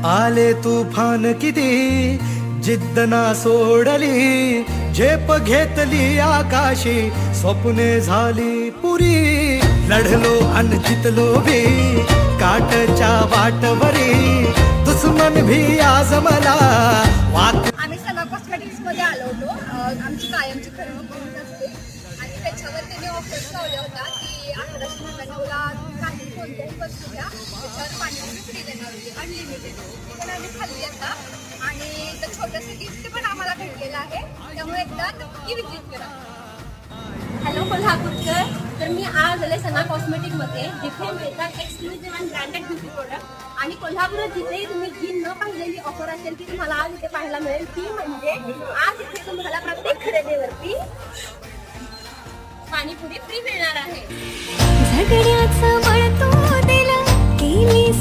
आले तुफान किती जिद्द ना सोडली, झेप घेतली आकाशी, स्वप्ने झाली पुरी. लढलो अन जितलो भी काटच्या वाटवरी, दुश्मन भी आज मला वाक. आम्ही सना कॉस्मेटिक्स मध्ये आलो होतो. आमची कायमची खरेदी करून असते आणि त्याच्यावर त्यांनी ऑफर्स लावल्या होत्या की 1199ला काही कोणत्याही वस्तू घ्या, त्याच्यावर पाणीपुरी फ्री देणार होती अनलिमिटेड. ती पण आम्ही खाल्ली आता आणि तर छोटंसं गिफ्ट पण आम्हाला भेटलेलं आहे, त्यामुळे एकदा नक्की विजिट करा. हॅलो कोल्हापूरकर, तर मी आज आले सना कॉस्मेटिकमध्ये, जिथे मिळतात exclusive and branded beauty product. आणि कोल्हापुरात जिथेही तुम्ही जी न पाहिलेली ऑफर असेल ती तुम्हाला आज इथे पाहायला मिळेल. ती म्हणजे आज इथे तुम्हाला प्रत्येक खरेदीवरती पाणीपुरी फ्री मिळणार आहे. झगड्याचं वळतो दिला केली